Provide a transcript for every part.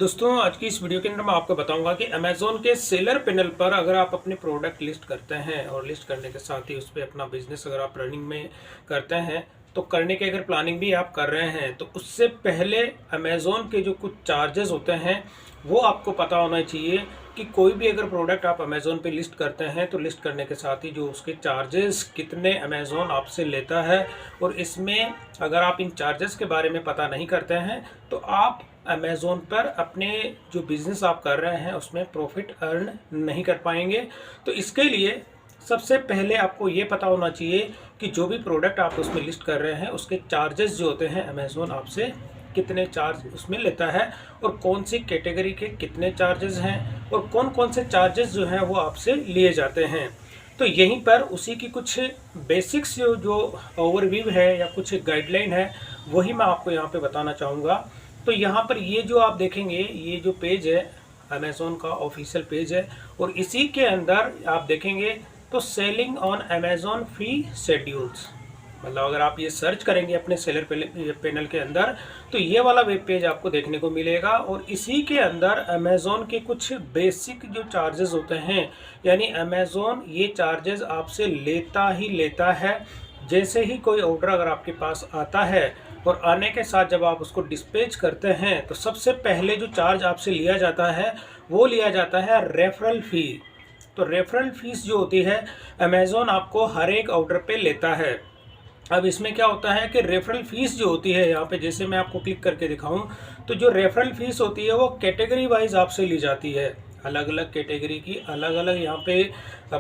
दोस्तों आज की इस वीडियो के अंदर मैं आपको बताऊंगा कि अमेज़ॉन के सेलर पैनल पर अगर आप अपने प्रोडक्ट लिस्ट करते हैं और लिस्ट करने के साथ ही उस पर अपना बिजनेस अगर आप रनिंग में करते हैं तो करने की अगर प्लानिंग भी आप कर रहे हैं तो उससे पहले अमेज़ॉन के जो कुछ चार्जेस होते हैं वो आपको पता होना चाहिए कि कोई भी अगर प्रोडक्ट आप अमेज़ॉन पे लिस्ट करते हैं तो लिस्ट करने के साथ ही जो उसके चार्जेस कितने अमेज़ॉन आपसे लेता है। और इसमें अगर आप इन चार्जेस के बारे में पता नहीं करते हैं तो आप अमेज़ॉन पर अपने जो बिज़नेस आप कर रहे हैं उसमें प्रॉफिट अर्न नहीं कर पाएंगे। तो इसके लिए सबसे पहले आपको ये पता होना चाहिए कि जो भी प्रोडक्ट आप उसमें लिस्ट कर रहे हैं उसके चार्जेस जो होते हैं अमेज़ॉन आपसे कितने चार्ज उसमें लेता है और कौन सी कैटेगरी के कितने चार्जेस हैं और कौन कौन से चार्जेस जो हैं वो आपसे लिए जाते हैं। तो यहीं पर उसी की कुछ बेसिक्स जो ओवरव्यू है या कुछ गाइडलाइन है वही मैं आपको यहाँ पे बताना चाहूँगा। तो यहाँ पर ये जो आप देखेंगे ये जो पेज है अमेज़ॉन का ऑफिशियल पेज है और इसी के अंदर आप देखेंगे तो selling on Amazon fee schedules, मतलब अगर आप ये सर्च करेंगे अपने सेलर पैनल के अंदर तो ये वाला वेब पेज आपको देखने को मिलेगा। और इसी के अंदर अमेज़ॉन के कुछ बेसिक जो चार्जेस होते हैं यानी अमेज़ॉन ये चार्जेस आपसे लेता ही लेता है। जैसे ही कोई ऑर्डर अगर आपके पास आता है और आने के साथ जब आप उसको डिस्पैच करते हैं तो सबसे पहले जो चार्ज आपसे लिया जाता है वो लिया जाता है रेफरल फ़ी। तो रेफरल फीस जो होती है अमेज़ॉन आपको हर एक ऑर्डर पे लेता है। अब इसमें क्या होता है कि रेफरल फीस जो होती है यहाँ पे जैसे मैं आपको क्लिक करके दिखाऊं तो जो रेफरल फीस होती है वो कैटेगरी वाइज आपसे ली जाती है। अलग अलग कैटेगरी की अलग अलग यहाँ पे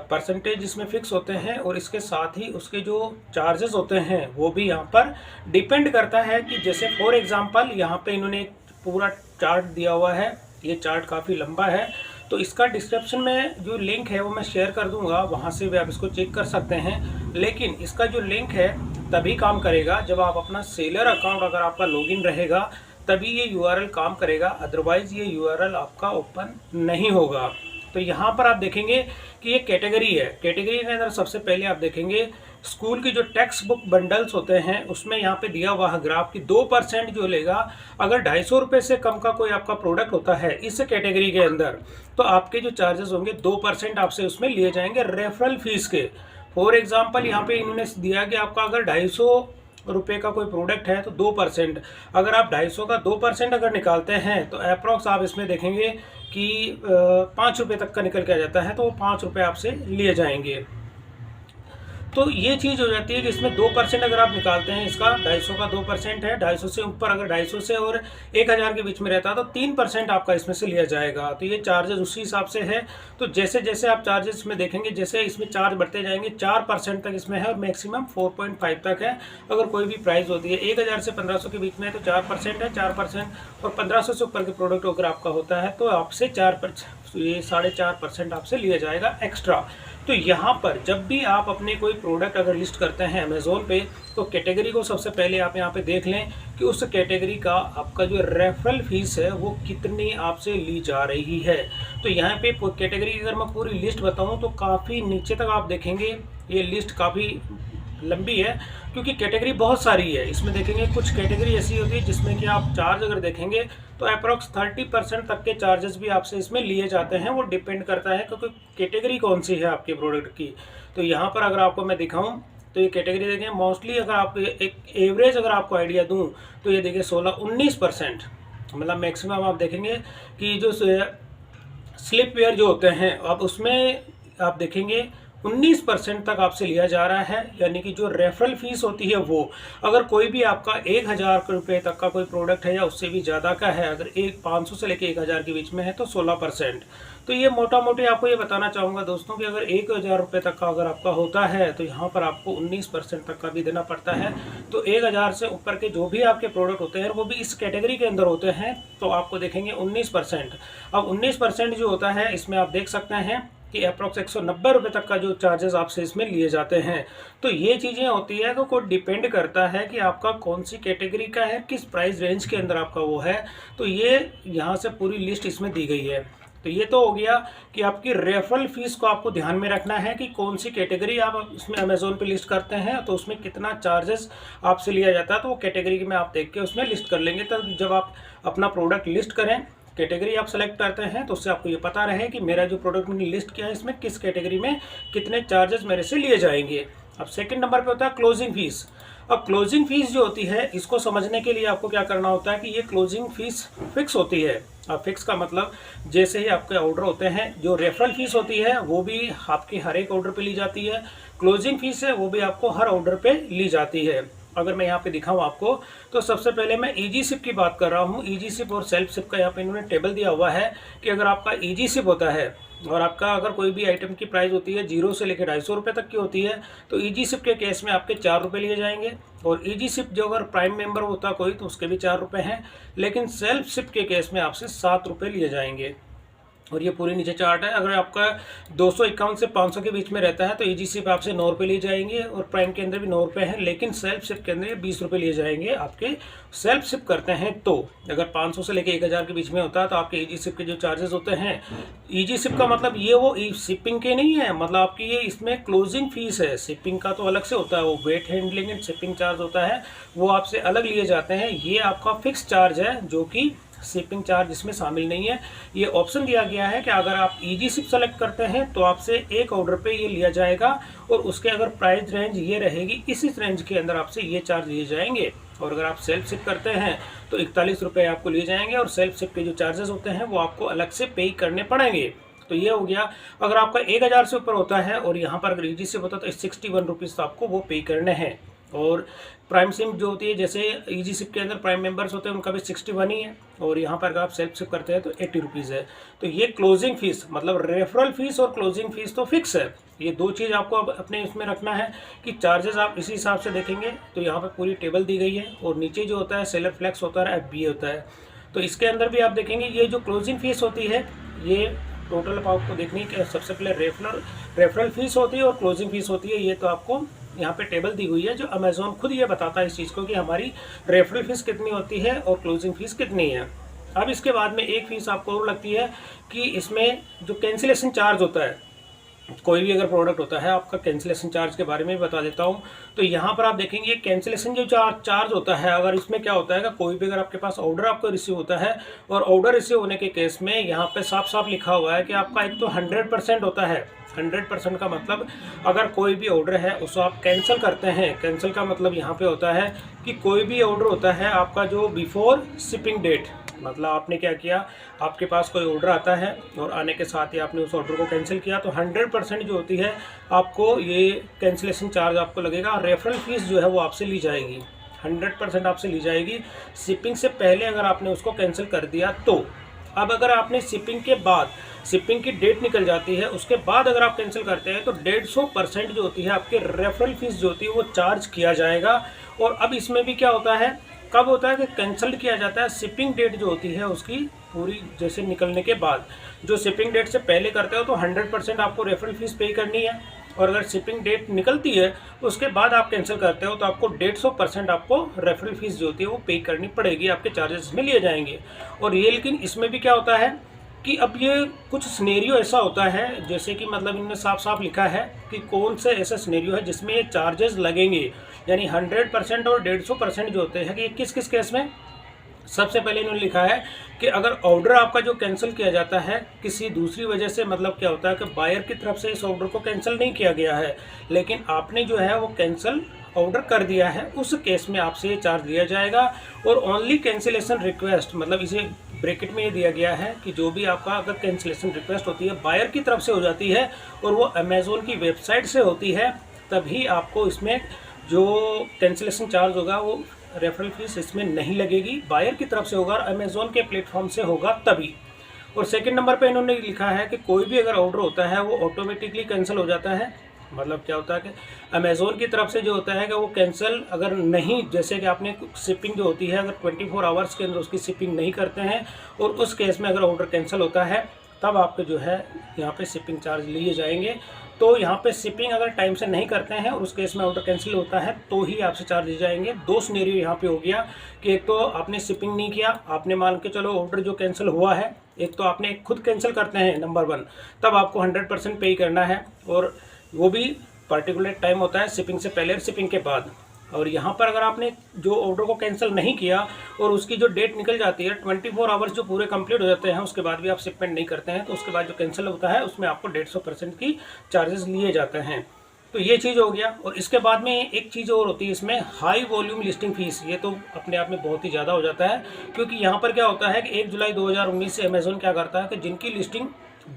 परसेंटेज इसमें फिक्स होते हैं और इसके साथ ही उसके जो चार्जेस होते हैं वो भी यहाँ पर डिपेंड करता है कि जैसे फॉर एग्जांपल यहाँ पे इन्होंने एक पूरा चार्ट दिया हुआ है। ये चार्ट काफ़ी लंबा है तो इसका डिस्क्रिप्शन में जो लिंक है वो मैं शेयर कर दूंगा, वहाँ से भी आप इसको चेक कर सकते हैं। लेकिन इसका जो लिंक है तभी काम करेगा जब आप अपना सेलर अकाउंट अगर आपका लॉगिन रहेगा तभी ये यूआरएल काम करेगा, अदरवाइज ये यूआरएल आपका ओपन नहीं होगा। तो यहाँ पर आप देखेंगे कि ये कैटेगरी है। कैटेगरी के अंदर सबसे पहले आप देखेंगे स्कूल की जो टेक्स्ट बुक बंडल्स होते हैं उसमें यहाँ पे दिया हुआ है ग्राफ की 2% जो लेगा अगर 250 रुपये से कम का कोई आपका प्रोडक्ट होता है इस कैटेगरी के अंदर तो आपके जो चार्जेस होंगे 2% आपसे उसमें लिए जाएंगे रेफरल फीस के। फॉर एग्जांपल यहाँ पे इन्होंने दिया कि आपका अगर 250 रुपये का कोई प्रोडक्ट है तो 2%, अगर आप 250 का 2% अगर निकालते हैं तो अप्रॉक्स आप इसमें देखेंगे कि 5 रुपये तक का निकल के आ जाता है। तो वो 5 रुपये आपसे लिए जाएंगे। तो ये चीज़ हो जाती है कि इसमें 2% अगर आप निकालते हैं, इसका 250 का 2% है, 250 से ऊपर अगर 250 से और 1000 के बीच में रहता है तो 3% आपका इसमें से लिया जाएगा। तो ये चार्जेस उसी हिसाब से है। तो जैसे जैसे आप चार्जेस में देखेंगे जैसे इसमें चार्ज बढ़ते जाएंगे 4% तक इसमें है और मैक्सिमम 4.5 तक है। अगर कोई भी प्राइस होती है 1000 से 1500 के बीच में है तो 4% है 4%, और 1500 से ऊपर के प्रोडक्ट अगर आपका होता है तो आपसे 4%, ये 4.5% आपसे लिया जाएगा एक्स्ट्रा। तो यहाँ पर जब भी आप अपने कोई प्रोडक्ट अगर लिस्ट करते हैं अमेज़ॉन पे तो कैटेगरी को सबसे पहले आप यहाँ पे देख लें कि उस कैटेगरी का आपका जो रेफरल फीस है वो कितनी आपसे ली जा रही है। तो यहाँ पे कैटेगरी की अगर मैं पूरी लिस्ट बताऊँ तो काफ़ी नीचे तक आप देखेंगे ये लिस्ट काफ़ी लंबी है क्योंकि कैटेगरी बहुत सारी है। इसमें देखेंगे कुछ कैटेगरी ऐसी होती है जिसमें कि आप चार्ज अगर देखेंगे तो अप्रॉक्स 30% तक के चार्जेस भी आपसे इसमें लिए जाते हैं। वो डिपेंड करता है क्योंकि कैटेगरी कौन सी है आपके प्रोडक्ट की। तो यहाँ पर अगर आपको मैं दिखाऊं तो ये कैटेगरी देखें मोस्टली अगर आप एक एवरेज अगर आपको आइडिया दूँ तो ये देखिए 16-19%, मतलब मैक्सिमम आप देखेंगे कि जो स्लिप वेयर जो होते हैं अब उसमें आप देखेंगे 19% तक आपसे लिया जा रहा है। यानी कि जो रेफरल फीस होती है वो अगर कोई भी आपका 1000 रुपये तक का कोई प्रोडक्ट है या उससे भी ज़्यादा का है, अगर 500 से लेकर 1000 के बीच में है तो 16%। तो ये मोटा मोटी आपको ये बताना चाहूँगा दोस्तों कि अगर 1000 रुपये तक का अगर आपका होता है तो यहाँ पर आपको 19% तक का भी देना पड़ता है। तो 1000 से ऊपर के जो भी आपके प्रोडक्ट होते हैं वो भी इस कैटेगरी के अंदर होते हैं तो आपको देखेंगे 19%। अब 19% जो होता है इसमें आप देख सकते हैं कि अप्रॉक्स 190 रुपये तक का जो चार्जेस आपसे इसमें लिए जाते हैं। तो ये चीज़ें होती है कि कोई डिपेंड करता है कि आपका कौन सी कैटेगरी का है, किस प्राइस रेंज के अंदर आपका वो है। तो ये यहाँ से पूरी लिस्ट इसमें दी गई है। तो ये तो हो गया कि आपकी रेफरल फीस को आपको ध्यान में रखना है कि कौन सी कैटेगरी आप उसमें अमेज़ॉन पे लिस्ट करते हैं तो उसमें कितना चार्जेस आपसे लिया जाता है। तो वो कैटेगरी में आप देख के उसमें लिस्ट कर लेंगे। तो जब आप अपना प्रोडक्ट लिस्ट करें कैटेगरी आप सेलेक्ट करते हैं तो उससे आपको ये पता रहे कि मेरा जो प्रोडक्ट मैंने लिस्ट किया है इसमें किस कैटेगरी में कितने चार्जेस मेरे से लिए जाएंगे। अब सेकंड नंबर पे होता है क्लोजिंग फीस। अब क्लोजिंग फीस जो होती है इसको समझने के लिए आपको क्या करना होता है कि ये क्लोजिंग फीस फिक्स होती है। अब फिक्स का मतलब जैसे ही आपके ऑर्डर होते हैं, जो रेफरल फीस होती है वो भी आपकी हर एक ऑर्डर पे ली जाती है, क्लोजिंग फीस है वो भी आपको हर ऑर्डर पे ली जाती है। अगर मैं यहाँ पे दिखाऊँ आपको तो सबसे पहले मैं ईजी शिप की बात कर रहा हूँ। ईजी शिप और सेल्फ शिप का यहाँ पे इन्होंने टेबल दिया हुआ है कि अगर आपका ईजी शिप होता है और आपका अगर कोई भी आइटम की प्राइस होती है 0 से लेकर 250 रुपये तक की होती है तो ईजी शिप के केस में आपके 4 रुपये लिए जाएंगे। और ईजी शिप जो अगर प्राइम मेंबर होता कोई तो उसके भी 4 रुपये हैं, लेकिन सेल्फ शिप के केस में आपसे 7 रुपये लिए जाएंगे। और ये पूरी नीचे चार्ट है। अगर आपका 251 से 500 के बीच में रहता है तो ईजी शिप आपसे 9 रुपये लिए जाएंगे और प्राइम के अंदर भी 9 रुपये हैं, लेकिन सेल्फ शिप के अंदर 20 रुपये लिए जाएंगे आपके सेल्फ शिप करते हैं तो। अगर 500 से लेकर 1000 के बीच में होता है तो आपके ईजी शिप के जो चार्जेस होते हैं, ईजी शिप का मतलब ये वो शिपिंग के नहीं है, मतलब आपकी ये इसमें क्लोजिंग फीस है। शिपिंग का तो अलग से होता है, वो weight handling and shipping charge होता है, वो आपसे अलग लिए जाते हैं। ये आपका फिक्स चार्ज है जो कि शिपिंग चार्ज इसमें शामिल नहीं है। ये ऑप्शन दिया गया है कि अगर आप ईजी शिप सेलेक्ट करते हैं तो आपसे एक ऑर्डर पे ये लिया जाएगा और उसके अगर प्राइस रेंज ये रहेगी, इसी रेंज के अंदर आपसे ये चार्ज लिए जाएंगे। और अगर आप सेल्फ शिप करते हैं तो 41 रुपये आपको लिए जाएंगे और सेल्फ शिप के जो चार्जेस होते हैं वो आपको अलग से पे करने पड़ेंगे। तो ये हो गया। अगर आपका 1000 से ऊपर होता है और यहाँ पर अगर ईजी शिप होता है तो 61 रुपीज़ आपको वो पे करने हैं। और प्राइम सिम जो होती है, जैसे ईजी शिप के अंदर प्राइम मेंबर्स होते हैं उनका भी 61 ही है, और यहाँ पर अगर आप सेल्फ शिप करते हैं तो 80 रुपीज़ है। तो ये क्लोजिंग फीस मतलब रेफरल फीस और क्लोजिंग फीस तो फिक्स है। ये दो चीज़ आपको अब अपने इसमें रखना है कि चार्जेस आप इसी हिसाब से देखेंगे। तो यहाँ पर पूरी टेबल दी गई है और नीचे जो होता है सेलर फ्लेक्स होता है, FBA होता है। तो इसके अंदर भी आप देखेंगे ये जो क्लोजिंग फीस होती है ये टोटल आपको देखनी है। सबसे पहले रेफरल फीस होती है और क्लोजिंग फीस होती है। ये तो आपको यहाँ पे टेबल दी हुई है जो अमेज़ॉन खुद ये बताता है इस चीज़ को कि हमारी रेफरल फीस कितनी होती है और क्लोजिंग फीस कितनी है। अब इसके बाद में एक फीस आपको और लगती है कि इसमें जो कैंसिलेशन चार्ज होता है, कोई भी अगर प्रोडक्ट होता है, आपका कैंसिलेशन चार्ज के बारे में भी बता देता हूँ। तो यहाँ पर आप देखेंगे कैंसिलेशन जो चार्ज होता है, अगर इसमें क्या होता है कि कोई भी अगर आपके पास ऑर्डर आपको रिसीव होता है और ऑर्डर रिसीव होने के केस में यहाँ पे साफ साफ लिखा हुआ है कि आपका एक तो 100% होता है। 100% का मतलब अगर कोई भी ऑर्डर है उसको आप कैंसिल करते हैं, कैंसिल का मतलब यहाँ पे होता है कि कोई भी ऑर्डर होता है आपका जो बिफोर शिपिंग डेट, मतलब आपने क्या किया, आपके पास कोई ऑर्डर आता है और आने के साथ ही आपने उस ऑर्डर को कैंसिल किया तो 100% जो होती है आपको ये कैंसिलेशन चार्ज आपको लगेगा। रेफरल फीस जो है वो आपसे ली जाएगी, 100% आपसे ली जाएगी शिपिंग से पहले अगर आपने उसको कैंसिल कर दिया तो। अब अगर आपने शिपिंग के बाद, शिपिंग की डेट निकल जाती है उसके बाद अगर आप कैंसिल करते हैं तो 150% जो होती है आपके रेफरल फीस जो होती है वो चार्ज किया जाएगा। और अब इसमें भी क्या होता है, कब होता है कि कैंसिल किया जाता है शिपिंग डेट जो होती है उसकी पूरी जैसे निकलने के बाद। जो शिपिंग डेट से पहले करते हो तो 100% आपको रेफरल फीस पे करनी है, और अगर शिपिंग डेट निकलती है उसके बाद आप कैंसिल करते हो तो आपको 150% आपको रेफरल फीस जो होती है वो पे करनी पड़ेगी, आपके चार्जेस में लिए जाएंगे। और ये लेकिन इसमें भी क्या होता है कि अब ये कुछ सिनेरियो ऐसा होता है, जैसे कि मतलब इन्होंने साफ साफ लिखा है कि कौन से ऐसा सिनेरियो है जिसमें ये चार्जेस लगेंगे, यानी 100% और 150% जो होते हैं कि किस किस केस में। सबसे पहले इन्होंने लिखा है कि अगर ऑर्डर आपका जो कैंसिल किया जाता है किसी दूसरी वजह से, मतलब क्या होता है कि बायर की तरफ से इस ऑर्डर को कैंसिल नहीं किया गया है लेकिन आपने जो है वो कैंसिल ऑर्डर कर दिया है, उस केस में आपसे ये चार्ज लिया जाएगा। और ओनली कैंसिलेशन रिक्वेस्ट, मतलब इसे ब्रैकेट में ये दिया गया है कि जो भी आपका अगर कैंसिलेशन रिक्वेस्ट होती है बायर की तरफ से हो जाती है और वो अमेज़ॉन की वेबसाइट से होती है, तभी आपको इसमें जो कैंसिलेशन चार्ज होगा वो रेफरल फीस इसमें नहीं लगेगी। बायर की तरफ से होगा और अमेज़ॉन के प्लेटफॉर्म से होगा तभी। और सेकंड नंबर पे इन्होंने लिखा है कि कोई भी अगर ऑर्डर होता है वो ऑटोमेटिकली कैंसिल हो जाता है। मतलब क्या होता है कि अमेज़ॉन की तरफ से जो होता है कि वो कैंसिल अगर नहीं, जैसे कि आपने शिपिंग जो होती है अगर 24 आवर्स के अंदर उसकी शिपिंग नहीं करते हैं और उस केस में अगर ऑर्डर कैंसिल होता है तब आपके जो है यहाँ पे शिपिंग चार्ज लिए जाएंगे। तो यहाँ पे शिपिंग अगर टाइम से नहीं करते हैं और उस केस में ऑर्डर कैंसिल होता है तो ही आपसे चार्ज लिए जाएंगे। दो सिनेरियो यहाँ पे हो गया कि एक तो आपने शिपिंग नहीं किया, आपने मान के चलो ऑर्डर जो कैंसिल हुआ है, एक तो आपने खुद कैंसिल करते हैं नंबर 1, तब आपको 100% पे करना है और वो भी पर्टिकुलर टाइम होता है शिपिंग से पहले और शिपिंग के बाद। और यहाँ पर अगर आपने जो ऑर्डर को कैंसिल नहीं किया और उसकी जो डेट निकल जाती है 24 आवर्स जो पूरे कंप्लीट हो जाते हैं, उसके बाद भी आप शिपमेंट नहीं करते हैं, तो उसके बाद जो कैंसिल होता है उसमें आपको 150% की चार्जेस लिए जाते हैं। तो ये चीज़ हो गया। और इसके बाद में एक चीज़ और होती है इसमें, हाई वॉल्यूम लिस्टिंग फीस। ये तो अपने आप में बहुत ही ज़्यादा हो जाता है, क्योंकि यहाँ पर क्या होता है कि 1 जुलाई 2019 से अमेज़ोन क्या करता है कि जिनकी लिस्टिंग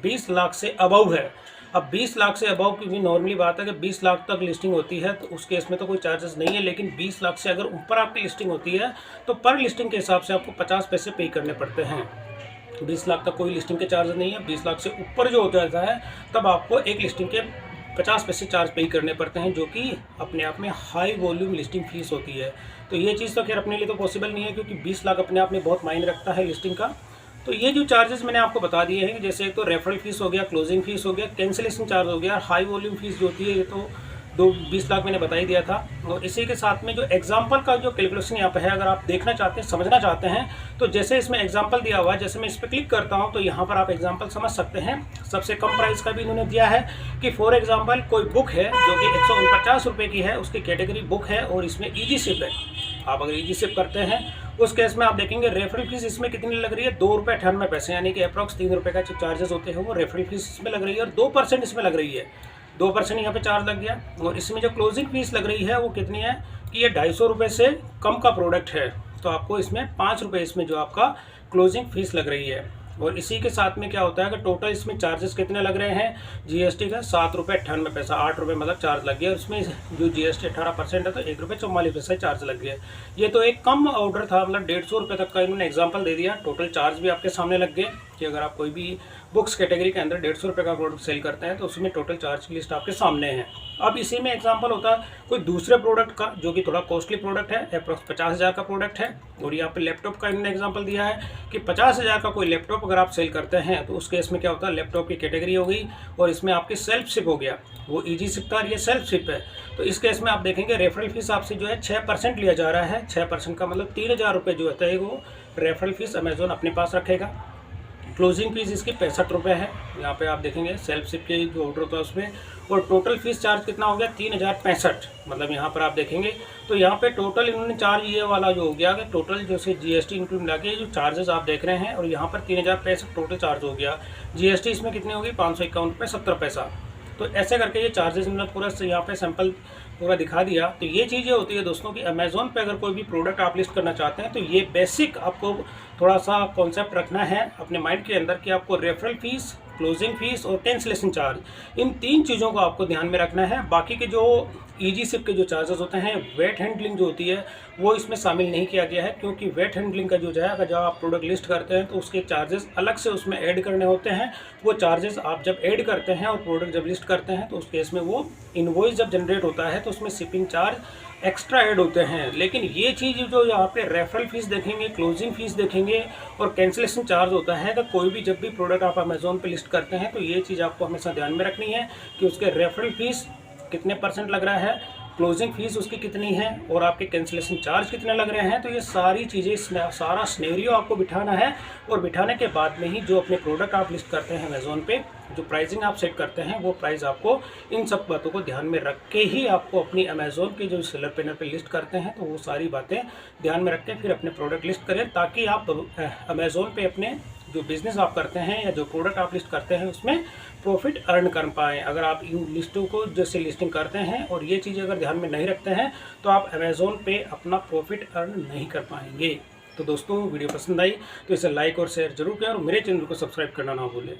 20 लाख से अबव है, अब 20 लाख से अबव की भी नॉर्मली बात है कि 20 लाख तक लिस्टिंग होती है तो उस केस में तो कोई चार्जेस नहीं है, लेकिन 20 लाख से अगर ऊपर आपकी लिस्टिंग होती है तो पर लिस्टिंग के हिसाब से आपको 50 पैसे पे करने पड़ते हैं। 20 लाख तक कोई लिस्टिंग के चार्ज नहीं है, 20 लाख से ऊपर जो हो जाता है तब आपको एक लिस्टिंग के 50 पैसे चार्ज पे करने पड़ते हैं, जो कि अपने आप में हाई वॉल्यूम लिस्टिंग फीस होती है। तो ये चीज़ तो खैर अपने लिए तो पॉसिबल नहीं है, क्योंकि 20 लाख अपने आप में बहुत मायने रखता है लिस्टिंग का। तो ये जो चार्जेस मैंने आपको बता दिए हैं, जैसे एक तो रेफरल फीस हो गया, क्लोजिंग फीस हो गया, कैंसिलेशन चार्ज हो गया, हाई वॉल्यूम फीस जो होती है ये तो 20 लाख मैंने बता ही दिया था। और इसी के साथ में जो एग्जाम्पल का जो कैलकुलेशन यहाँ पे है, अगर आप देखना चाहते हैं, समझना चाहते हैं, तो जैसे इसमें एग्जाम्पल दिया हुआ है, जैसे मैं इस पर क्लिक करता हूँ तो यहाँ पर आप एग्जाम्पल समझ सकते हैं। सबसे कम प्राइस का भी इन्होंने दिया है कि फॉर एग्जाम्पल कोई बुक है जो कि 149 रुपये की है, उसकी कैटेगरी बुक है और इसमें ईजी शिप है। आप अगर ईजी शिप करते हैं उस केस में आप देखेंगे रेफरल फीस इसमें कितनी लग रही है, 2 रुपये 98 पैसे, यानी कि अप्रॉक्स 3 रुपये का जो चार्जेस होते हैं वो रेफरल फीस इसमें लग रही है, और 2% इसमें लग रही है, 2% यहाँ पे चार्ज लग गया। और इसमें जो क्लोजिंग फीस लग रही है वो कितनी है कि ये 250 रुपये से कम का प्रोडक्ट है, तो आपको इसमें 5 रुपये इसमें जो आपका क्लोजिंग फीस लग रही है। और इसी के साथ में क्या होता है कि टोटल इसमें चार्जेस कितने लग रहे हैं, जीएसटी का 7 रुपये 98 पैसा, 8 रुपये मतलब चार्ज लग गया। उसमें जो जीएसटी 18% है तो 1 रुपये 44 पैसा चार्ज लग गया। ये तो एक कम ऑर्डर था, मतलब 150 रुपये तक का इन्होंने एग्जाम्पल दे दिया। टोटल चार्ज भी आपके सामने लग गए कि अगर आप कोई भी बुक्स कैटेगरी के अंदर 150 रुपये का प्रोडक्ट सेल करते हैं तो उसमें टोटल चार्ज की लिस्ट आपके सामने है। अब इसी में एग्जांपल होता है कोई दूसरे प्रोडक्ट का जो कि थोड़ा कॉस्टली प्रोडक्ट है, अप्रॉक्स 50,000 का प्रोडक्ट है, और यहाँ पे लैपटॉप का इन्होंने एग्जांपल दिया है कि 50,000 का कोई लैपटॉप अगर आप सेल करते हैं तो उस केस में क्या होता है, लैपटॉप की कैटेगरी हो गई और इसमें आपकी सेल्फ शिप हो गया, वो ईजी शिप था, ये सेल्फ शिप है। तो इस केस में आप देखेंगे रेफरल फीस आपसे जो है 6% लिया जा रहा है। 6% का मतलब 3,000 रुपये जो होता है वो रेफरल फीस अमेजोन अपने पास रखेगा। क्लोजिंग फीस इसकी 65 रुपये है। यहाँ पे आप देखेंगे सेल्फ शिप के जो ऑर्डर होता है उसमें, और टोटल फीस चार्ज कितना हो गया 3,065। मतलब यहाँ पर आप देखेंगे तो यहाँ पे टोटल इन्होंने चार्ज ये वाला जो हो गया कि टोटल जैसे जीएसटी इंक्लूड मिला के जो चार्जेस आप देख रहे हैं, और यहाँ पर 3,065 टोटल चार्ज हो गया। जीएसटी इसमें कितनी होगी 551 रुपये 70 पैसा। तो ऐसे करके ये चार्जेस इन्होंने पूरा यहाँ पे सैंपल पूरा दिखा दिया। तो ये चीज़ें होती है दोस्तों कि अमेज़ोन पे अगर कोई भी प्रोडक्ट आप लिस्ट करना चाहते हैं तो ये बेसिक आपको थोड़ा सा कॉन्सेप्ट रखना है अपने माइंड के अंदर कि आपको रेफरल फीस, क्लोजिंग फीस और कैंसिलेशन चार्ज, इन 3 चीज़ों को आपको ध्यान में रखना है। बाकी के जो ईजी शिप के जो चार्जेस होते हैं, वेट हैंडलिंग जो होती है वो इसमें शामिल नहीं किया गया है, क्योंकि वेट हैंडलिंग का जो है अगर जब आप प्रोडक्ट लिस्ट करते हैं तो उसके चार्जेस अलग से उसमें ऐड करने होते हैं। वो चार्जेस आप जब ऐड करते हैं और प्रोडक्ट जब लिस्ट करते हैं तो उस केस में वो इनवॉइस जब जनरेट होता है तो उसमें शिपिंग चार्ज एक्स्ट्रा ऐड होते हैं। लेकिन ये चीज़ जो यहाँ पे रेफरल फीस देखेंगे, क्लोजिंग फीस देखेंगे और कैंसिलेशन चार्ज होता है कि कोई भी जब भी प्रोडक्ट आप अमेज़ोन पे लिस्ट करते हैं तो ये चीज़ आपको हमेशा ध्यान में रखनी है कि उसके रेफरल फीस कितने % लग रहा है, क्लोजिंग फीस उसकी कितनी है और आपके कैंसिलेशन चार्ज कितने लग रहे हैं। तो ये सारी चीज़ें, सारा स्नेरियो आपको बिठाना है, और बिठाने के बाद में ही जो अपने प्रोडक्ट आप लिस्ट करते हैं अमेज़ोन पे, जो प्राइसिंग आप सेट करते हैं वो प्राइस आपको इन सब बातों को ध्यान में रख के ही आपको अपनी अमेज़ोन के जो सेलर पैनल पे लिस्ट करते हैं तो वो सारी बातें ध्यान में रख के फिर अपने प्रोडक्ट लिस्ट करें, ताकि आप अमेज़ोन पे अपने जो बिज़नेस आप करते हैं या जो प्रोडक्ट आप लिस्ट करते हैं उसमें प्रॉफिट अर्न कर पाएँ। अगर आप इन लिस्टों को जैसे लिस्टिंग करते हैं और ये चीज़ें अगर ध्यान में नहीं रखते हैं तो आप अमेज़ोन पे अपना प्रॉफिट अर्न नहीं कर पाएंगे। तो दोस्तों वीडियो पसंद आई तो इसे लाइक और शेयर जरूर करें और मेरे चैनल को सब्सक्राइब करना ना भूलें।